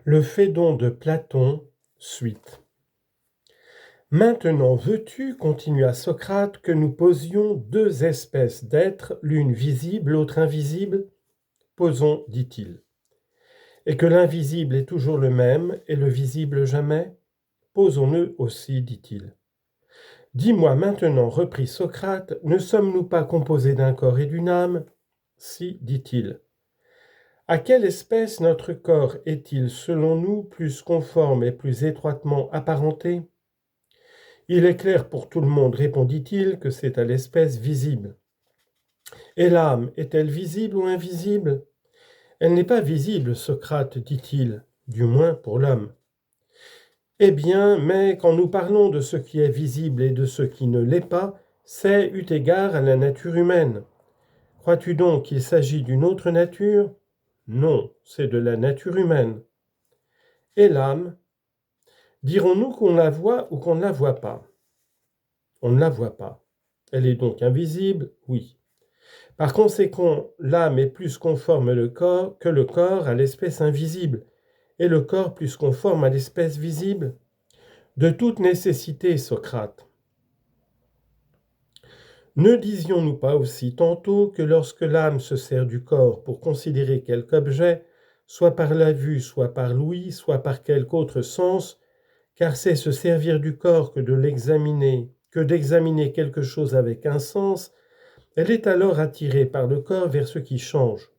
Le Phédon de Platon, suite. Maintenant veux-tu, continua Socrate, que nous posions deux espèces d'êtres, l'une visible, l'autre invisible? Posons, dit-il. Et que l'invisible est toujours le même et le visible jamais? Posons-le aussi, dit-il. Dis-moi maintenant, reprit Socrate, ne sommes-nous pas composés d'un corps et d'une âme? Si, dit-il. À quelle espèce notre corps est-il, selon nous, plus conforme et plus étroitement apparenté? Il est clair pour tout le monde, répondit-il, que c'est à l'espèce visible. Et l'âme est-elle visible ou invisible? Elle n'est pas visible, Socrate, dit-il, du moins pour l'homme. Eh bien, mais quand nous parlons de ce qui est visible et de ce qui ne l'est pas, c'est eu égard à la nature humaine. Crois-tu donc qu'il s'agit d'une autre nature? Non, c'est de la nature humaine. Et l'âme? Dirons-nous qu'on la voit ou qu'on ne la voit pas? On ne la voit pas. Elle est donc invisible? Oui. Par conséquent, l'âme est plus conforme que le corps à l'espèce invisible, et le corps plus conforme à l'espèce visible. De toute nécessité, Socrate. Ne disions-nous pas aussi tantôt que lorsque l'âme se sert du corps pour considérer quelque objet, soit par la vue, soit par l'ouïe, soit par quelque autre sens, car c'est se servir du corps que d'examiner quelque chose avec un sens, elle est alors attirée par le corps vers ce qui change.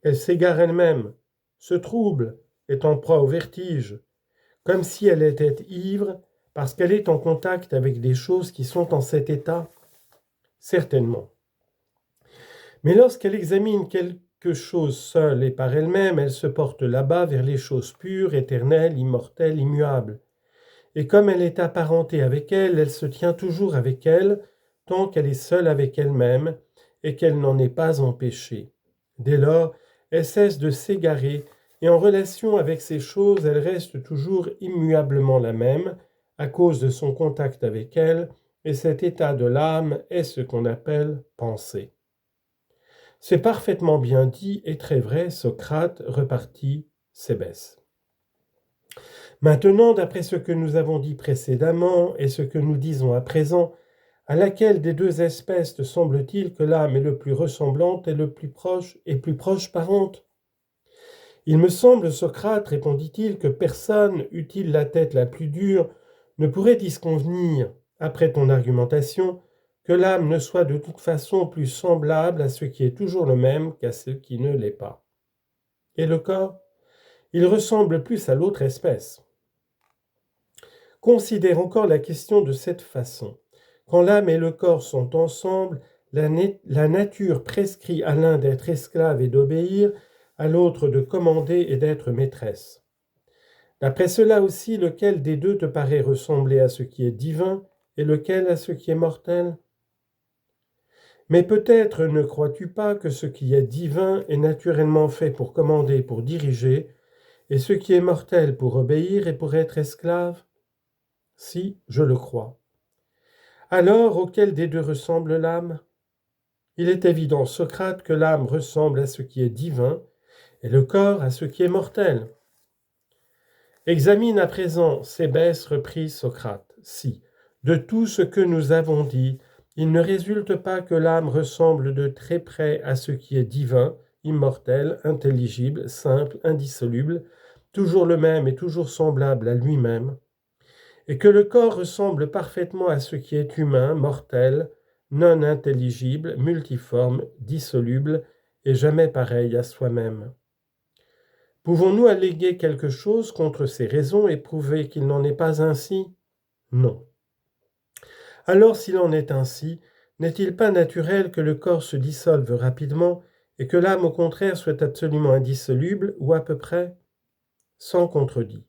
Elle s'égare elle-même, se trouble, est en proie au vertige, comme si elle était ivre parce qu'elle est en contact avec des choses qui sont en cet état. Certainement. Mais lorsqu'elle examine quelque chose seule et par elle-même, elle se porte là-bas vers les choses pures, éternelles, immortelles, immuables. Et comme elle est apparentée avec elle, elle se tient toujours avec elle, tant qu'elle est seule avec elle-même, et qu'elle n'en est pas empêchée. Dès lors, elle cesse de s'égarer, et en relation avec ces choses, elle reste toujours immuablement la même, à cause de son contact avec elle, et cet état de l'âme est ce qu'on appelle pensée. C'est parfaitement bien dit et très vrai, Socrate, repartit Cébès. Maintenant, d'après ce que nous avons dit précédemment et ce que nous disons à présent, à laquelle des deux espèces te semble-t-il que l'âme est le plus ressemblante et le plus proche parente? Il me semble, Socrate, répondit-il, que personne, eût-il la tête la plus dure, ne pourrait disconvenir, après ton argumentation, que l'âme ne soit de toute façon plus semblable à ce qui est toujours le même qu'à ce qui ne l'est pas. Et le corps? Il ressemble plus à l'autre espèce. Considère encore la question de cette façon. Quand l'âme et le corps sont ensemble, la nature prescrit à l'un d'être esclave et d'obéir, à l'autre de commander et d'être maîtresse. D'après cela aussi, lequel des deux te paraît ressembler à ce qui est divin et lequel à ce qui est mortel? Mais peut-être ne crois-tu pas que ce qui est divin est naturellement fait pour commander, pour diriger, et ce qui est mortel pour obéir et pour être esclave? Si, je le crois. Alors, auquel des deux ressemble l'âme? Il est évident, Socrate, que l'âme ressemble à ce qui est divin et le corps à ce qui est mortel. Examine à présent, Cébès, reprit Socrate, si, de tout ce que nous avons dit, il ne résulte pas que l'âme ressemble de très près à ce qui est divin, immortel, intelligible, simple, indissoluble, toujours le même et toujours semblable à lui-même, et que le corps ressemble parfaitement à ce qui est humain, mortel, non intelligible, multiforme, dissoluble, et jamais pareil à soi-même. Pouvons-nous alléguer quelque chose contre ces raisons et prouver qu'il n'en est pas ainsi? Non. Alors, s'il en est ainsi, n'est-il pas naturel que le corps se dissolve rapidement et que l'âme, au contraire, soit absolument indissoluble, ou à peu près? Sans contredit.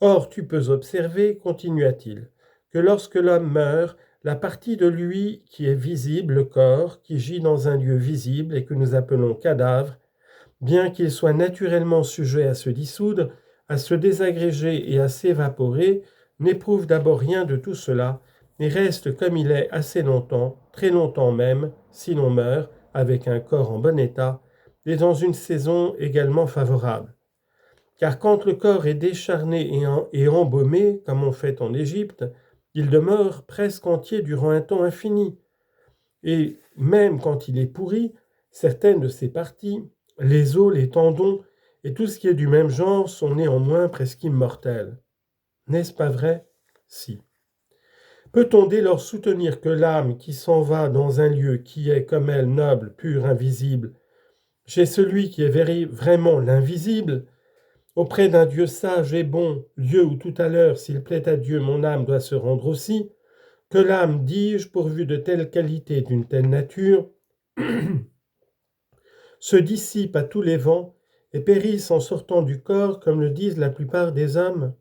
Or, tu peux observer, continua-t-il, que lorsque l'homme meurt, la partie de lui qui est visible, le corps, qui gît dans un lieu visible et que nous appelons cadavre, bien qu'il soit naturellement sujet à se dissoudre, à se désagréger et à s'évaporer, n'éprouve d'abord rien de tout cela et reste comme il est assez longtemps, très longtemps même, si l'on meurt, avec un corps en bon état, et dans une saison également favorable. car quand le corps est décharné et embaumé, comme on fait en Égypte, il demeure presque entier durant un temps infini. Et même quand il est pourri, certaines de ses parties, les os, les tendons et tout ce qui est du même genre sont néanmoins presque immortels. N'est-ce pas vrai? Si. Peut-on dès lors soutenir que l'âme qui s'en va dans un lieu qui est comme elle noble, pur, invisible, chez celui qui est vraiment l'invisible, auprès d'un Dieu sage et bon, lieu où tout à l'heure, s'il plaît à Dieu, mon âme doit se rendre aussi, que l'âme, dis-je, pourvue de telles qualités, d'une telle nature, se dissipe à tous les vents et périsse en sortant du corps, comme le disent la plupart des hommes?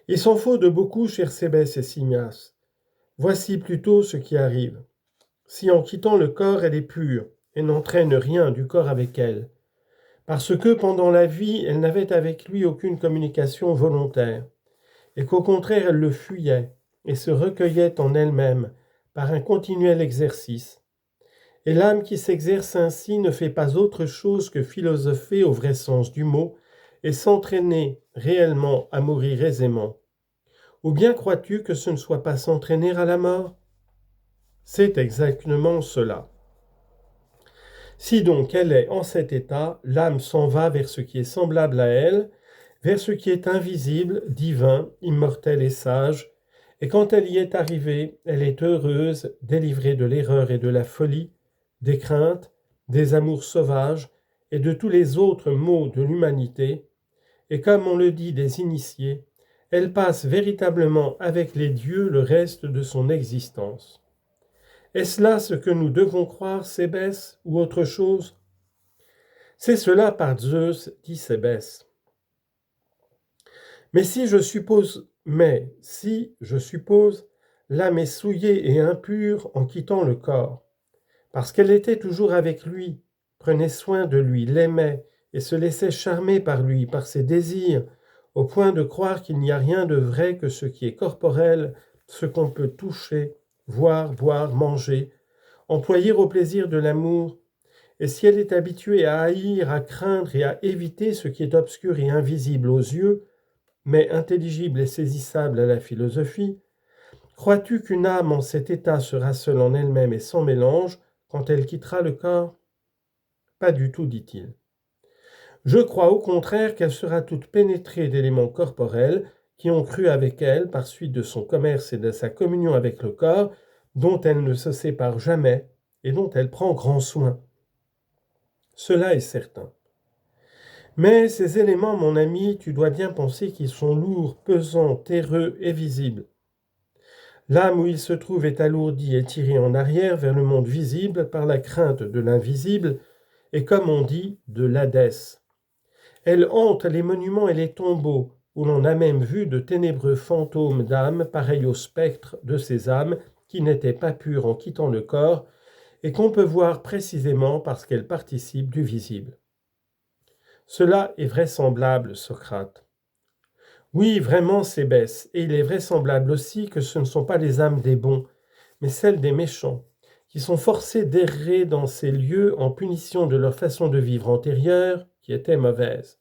Il s'en faut de beaucoup, chers Sébès et Signas. Voici plutôt ce qui arrive. Si en quittant le corps, elle est pure et n'entraîne rien du corps avec elle, parce que pendant la vie, elle n'avait avec lui aucune communication volontaire, et qu'au contraire, elle le fuyait et se recueillait en elle-même par un continuel exercice. Et l'âme qui s'exerce ainsi ne fait pas autre chose que philosopher au vrai sens du mot et s'entraîner réellement à mourir aisément. Ou bien crois-tu que ce ne soit pas s'entraîner à la mort? C'est exactement cela. Si donc elle est en cet état, l'âme s'en va vers ce qui est semblable à elle, vers ce qui est invisible, divin, immortel et sage, et quand elle y est arrivée, elle est heureuse, délivrée de l'erreur et de la folie, des craintes, des amours sauvages et de tous les autres maux de l'humanité, et comme on le dit des initiés, elle passe véritablement avec les dieux le reste de son existence. Est-ce là ce que nous devons croire, Sébès, ou autre chose? C'est cela par Zeus, dit Sébès. Mais si je suppose, l'âme est souillée et impure en quittant le corps, parce qu'elle était toujours avec lui, prenait soin de lui, l'aimait et se laissait charmer par lui, par ses désirs, au point de croire qu'il n'y a rien de vrai que ce qui est corporel, ce qu'on peut toucher, voir, boire, manger, employer au plaisir de l'amour. Et si elle est habituée à haïr, à craindre et à éviter ce qui est obscur et invisible aux yeux, mais intelligible et saisissable à la philosophie, crois-tu qu'une âme en cet état sera seule en elle-même et sans mélange quand elle quittera le corps? Pas du tout, dit-il. Je crois au contraire qu'elle sera toute pénétrée d'éléments corporels qui ont cru avec elle par suite de son commerce et de sa communion avec le corps, dont elle ne se sépare jamais et dont elle prend grand soin. Cela est certain. Mais ces éléments, mon ami, tu dois bien penser qu'ils sont lourds, pesants, terreux et visibles. L'âme où il se trouve est alourdie et tirée en arrière vers le monde visible par la crainte de l'invisible et, comme on dit, de l'Hadès. Elle hante les monuments et les tombeaux, où l'on a même vu de ténébreux fantômes d'âmes pareils aux spectres de ces âmes qui n'étaient pas pures en quittant le corps et qu'on peut voir précisément parce qu'elles participent du visible. Cela est vraisemblable, Socrate. Oui, vraiment, Sébès, et il est vraisemblable aussi que ce ne sont pas les âmes des bons, mais celles des méchants, qui sont forcés d'errer dans ces lieux en punition de leur façon de vivre antérieure, qui était mauvaise.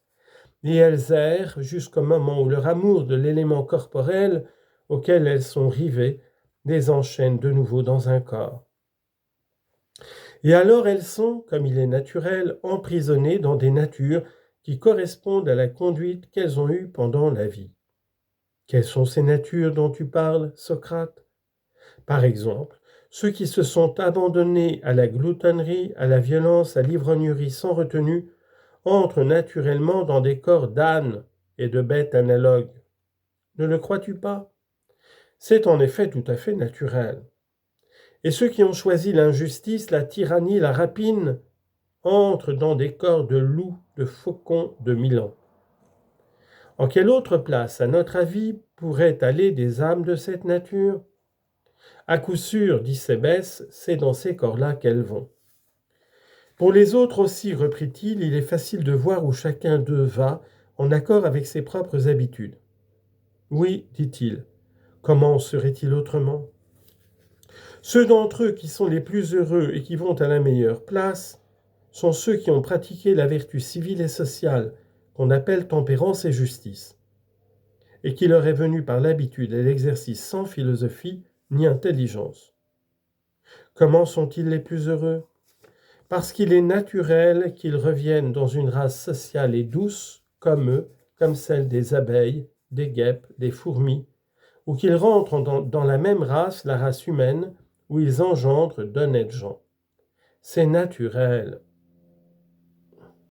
Et elles errent jusqu'au moment où leur amour de l'élément corporel auquel elles sont rivées les enchaîne de nouveau dans un corps. Et alors elles sont, comme il est naturel, emprisonnées dans des natures qui correspondent à la conduite qu'elles ont eue pendant la vie. Quelles sont ces natures dont tu parles, Socrate? Par exemple, ceux qui se sont abandonnés à la gloutonnerie, à la violence, à l'ivrognerie sans retenue, entrent naturellement dans des corps d'ânes et de bêtes analogues. Ne le crois-tu pas? C'est en effet tout à fait naturel. Et ceux qui ont choisi l'injustice, la tyrannie, la rapine, entrent dans des corps de loups, de faucons, de Milan. En quelle autre place, à notre avis, pourraient aller des âmes de cette nature? À coup sûr, dit Sébès, c'est dans ces corps-là qu'elles vont. Pour les autres aussi, reprit-il, il est facile de voir où chacun d'eux va, en accord avec ses propres habitudes. Oui, dit-il, comment serait-il autrement? Ceux d'entre eux qui sont les plus heureux et qui vont à la meilleure place sont ceux qui ont pratiqué la vertu civile et sociale, qu'on appelle tempérance et justice, et qui leur est venu par l'habitude et l'exercice sans philosophie ni intelligence. Comment sont-ils les plus heureux? Parce qu'il est naturel qu'ils reviennent dans une race sociale et douce, comme eux, comme celle des abeilles, des guêpes, des fourmis, ou qu'ils rentrent dans la même race, la race humaine, où ils engendrent d'honnêtes gens. C'est naturel.